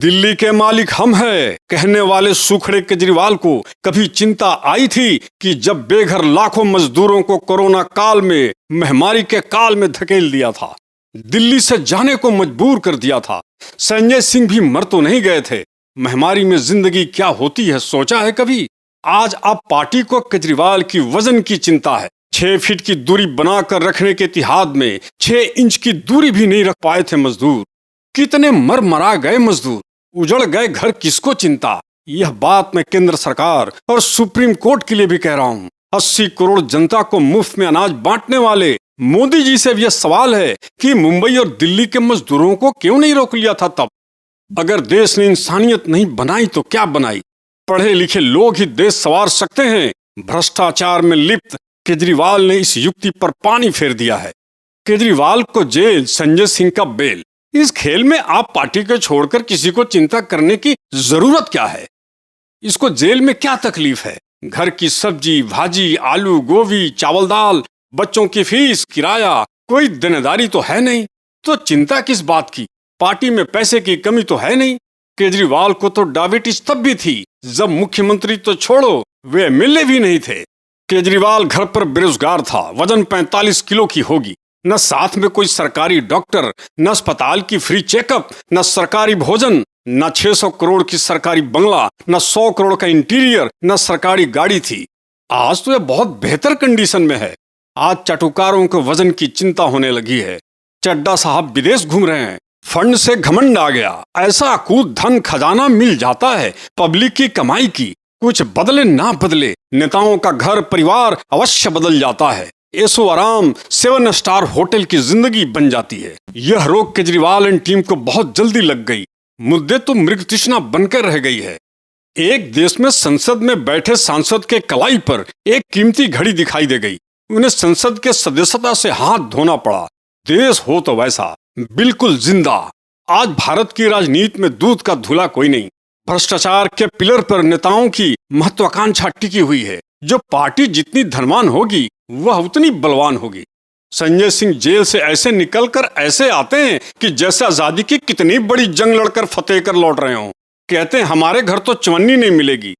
दिल्ली के मालिक हम हैं कहने वाले सूखड़े केजरीवाल को कभी चिंता आई थी कि जब बेघर लाखों मजदूरों को कोरोना काल में महामारी के काल में धकेल दिया था, दिल्ली से जाने को मजबूर कर दिया था। संजय सिंह भी मर तो नहीं गए थे। महामारी में जिंदगी क्या होती है सोचा है कभी? आज अब पार्टी को केजरीवाल की वजन की चिंता है। 6 फीट की दूरी बनाकर रखने के इतिहाद में 6 इंच की दूरी भी नहीं रख पाए थे मजदूर। कितने मरा गए मजदूर, उजड़ गए घर, किसको चिंता? यह बात मैं केंद्र सरकार और सुप्रीम कोर्ट के लिए भी कह रहा हूँ। 80 करोड़ जनता को मुफ्त में अनाज बांटने वाले मोदी जी से भी यह सवाल है कि मुंबई और दिल्ली के मजदूरों को क्यों नहीं रोक लिया था तब? अगर देश ने इंसानियत नहीं बनाई तो क्या बनाई? पढ़े लिखे लोग ही देश संवार सकते हैं। भ्रष्टाचार में लिप्त केजरीवाल ने इस युक्ति पर पानी फेर दिया है। केजरीवाल को जेल, संजय सिंह का बेल। इस खेल में आप पार्टी को छोड़कर किसी को चिंता करने की जरूरत क्या है? इसको जेल में क्या तकलीफ है? घर की सब्जी भाजी, आलू गोभी, चावल दाल, बच्चों की फीस, किराया, कोई देनेदारी तो है नहीं, तो चिंता किस बात की? पार्टी में पैसे की कमी तो है नहीं। केजरीवाल को तो डायबिटीज तब भी थी जब मुख्यमंत्री तो छोड़ो, वे एमएलए भी नहीं थे। केजरीवाल घर पर बेरोजगार था, वजन 45 किलो की होगी, न साथ में कोई सरकारी डॉक्टर, न अस्पताल की फ्री चेकअप, न सरकारी भोजन, न 600 करोड़ की सरकारी बंगला, न 100 करोड़ का इंटीरियर, न सरकारी गाड़ी थी। आज तो यह बहुत बेहतर कंडीशन में है। आज चाटुकारों को वजन की चिंता होने लगी है। चड्डा साहब विदेश घूम रहे हैं। फंड से घमंड आ गया, ऐसा कूद धन खजाना मिल जाता है पब्लिक की कमाई की। कुछ बदले ना बदले, नेताओं का घर परिवार अवश्य बदल जाता है। ऐशो आराम 7 स्टार होटल की जिंदगी बन जाती है। यह रोग केजरीवाल एंड टीम को बहुत जल्दी लग गई। मुद्दे तो मृग तृष्णा बनकर रह गई है। एक देश में संसद में बैठे सांसद के कलाई पर एक कीमती घड़ी दिखाई दे गई। उन्हें संसद के सदस्यता से हाथ धोना पड़ा। देश हो तो वैसा, बिल्कुल जिंदा। आज भारत की राजनीति में दूध का धुला कोई नहीं। भ्रष्टाचार के पिलर पर नेताओं की महत्वाकांक्षा टिकी हुई है। जो पार्टी जितनी धनवान होगी वह उतनी बलवान होगी। संजय सिंह जेल से ऐसे निकलकर ऐसे आते हैं कि जैसे आजादी की कितनी बड़ी जंग लड़कर फतेह कर लौट रहे हों। कहते हैं हमारे घर तो चवन्नी नहीं मिलेगी।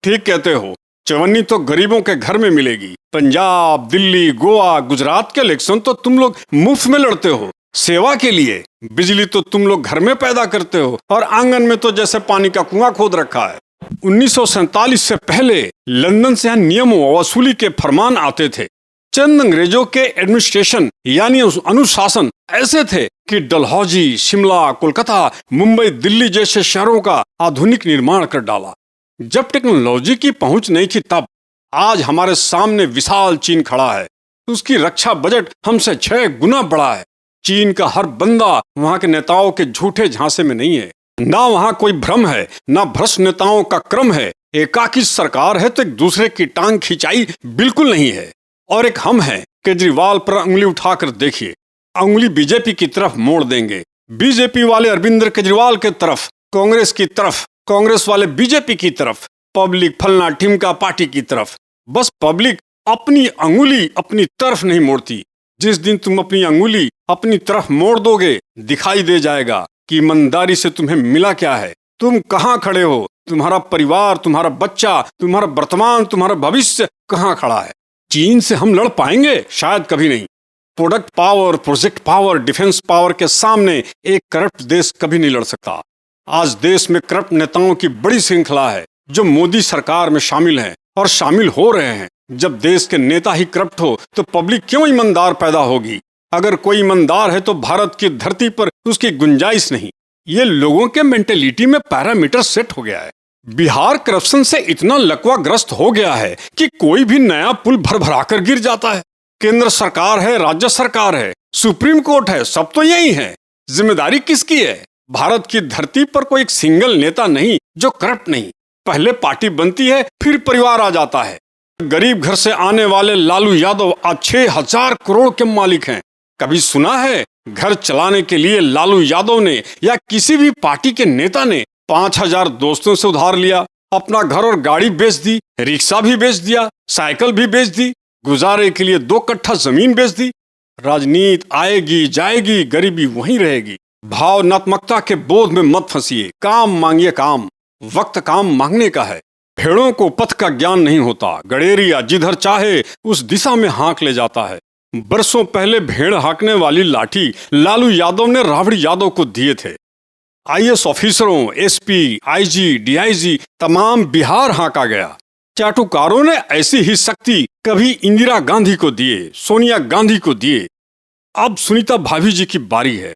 ठीक कहते हो, चवन्नी तो गरीबों के घर में मिलेगी। पंजाब, दिल्ली, गोवा, गुजरात के इलेक्शन तो तुम लोग मुफ्त में लड़ते हो, सेवा के लिए। बिजली तो तुम लोग घर में पैदा करते हो और आंगन में तो जैसे पानी का कुआं खोद रखा है। 1947 से पहले लंदन से यहाँ नियमों और वसूली के फरमान आते थे। चंद अंग्रेजों के एडमिनिस्ट्रेशन यानी अनुशासन ऐसे थे कि डलहौजी, शिमला, कोलकाता, मुंबई, दिल्ली जैसे शहरों का आधुनिक निर्माण कर डाला। जब टेक्नोलॉजी की पहुंच नहीं थी तब। आज हमारे सामने विशाल चीन खड़ा है। उसकी रक्षा बजट हमसे 6 गुना बड़ा है। चीन का हर बंदा वहाँ के नेताओं के झूठे झांसे में नहीं है। ना वहाँ कोई भ्रम है, ना भ्रष्ट नेताओं का क्रम है। एकाकी सरकार है तो एक दूसरे की टांग खिंचाई बिल्कुल नहीं है। और एक हम हैं। केजरीवाल पर उंगली उठाकर देखिए, उंगली बीजेपी की तरफ मोड़ देंगे। बीजेपी वाले अरविंद केजरीवाल के तरफ, कांग्रेस की तरफ, कांग्रेस वाले बीजेपी की तरफ, पब्लिक फलना ठिमका पार्टी की तरफ। बस पब्लिक अपनी अंगुली अपनी तरफ नहीं मोड़ती। जिस दिन तुम अपनी अंगुली अपनी तरफ मोड़ दोगे, दिखाई दे जाएगा कि ईमानदारी से तुम्हें मिला क्या है। तुम कहाँ खड़े हो, तुम्हारा परिवार, तुम्हारा बच्चा, तुम्हारा वर्तमान, तुम्हारा भविष्य कहाँ खड़ा है। चीन से हम लड़ पाएंगे? शायद कभी नहीं। Product power, project power, defence power के सामने एक करप्ट देश कभी नहीं लड़ सकता। आज देश में करप्ट नेताओं की बड़ी श्रृंखला है जो मोदी सरकार में शामिल हैं और शामिल हो रहे हैं। जब देश के नेता ही करप्ट हो तो पब्लिक क्यों ईमानदार पैदा होगी? अगर कोई ईमानदार है तो भारत की धरती पर उसकी गुंजाइश नहीं। ये लोगों के मेंटेलिटी में पैरामीटर सेट हो गया है। बिहार करप्शन से इतना लकवाग्रस्त हो गया है कि कोई भी नया पुल भर भरा कर गिर जाता है। केंद्र सरकार है, राज्य सरकार है, सुप्रीम कोर्ट है, सब तो यही है। जिम्मेदारी किसकी है? भारत की धरती पर कोई एक सिंगल नेता नहीं जो करप्ट नहीं। पहले पार्टी बनती है, फिर परिवार आ जाता है। गरीब घर से आने वाले लालू यादव आज 6000 करोड़ के मालिक हैं। कभी सुना है घर चलाने के लिए लालू यादव ने या किसी भी पार्टी के नेता ने 5000 दोस्तों से उधार लिया, अपना घर और गाड़ी बेच दी, रिक्शा भी बेच दिया, साइकिल भी बेच दी, गुजारे के लिए 2 कट्ठा जमीन बेच दी? राजनीति आएगी जाएगी, गरीबी वहीं रहेगी। भावनात्मकता के बोध में मत फंसिए। काम मांगिए काम, वक्त काम मांगने का है। भेड़ों को पथ का ज्ञान नहीं होता। गडेरिया जिधर चाहे उस दिशा में हाँक ले जाता है। बरसों पहले भेड़ हाँकने वाली लाठी लालू यादव ने राबड़ी यादव को दिए थे। आईएएस ऑफिसरों, एसपी, आईजी, डीआईजी तमाम बिहार हाँका गया। चाटुकारों ने ऐसी ही शक्ति कभी इंदिरा गांधी को दिए, सोनिया गांधी को दिए। अब सुनीता भाभी जी की बारी है।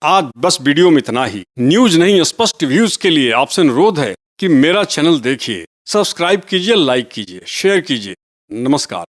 आज बस वीडियो में इतना ही। न्यूज नहीं, स्पष्ट व्यूज के लिए आपसे अनुरोध है कि मेरा चैनल देखिए, सब्सक्राइब कीजिए, लाइक कीजिए, शेयर कीजिए। नमस्कार।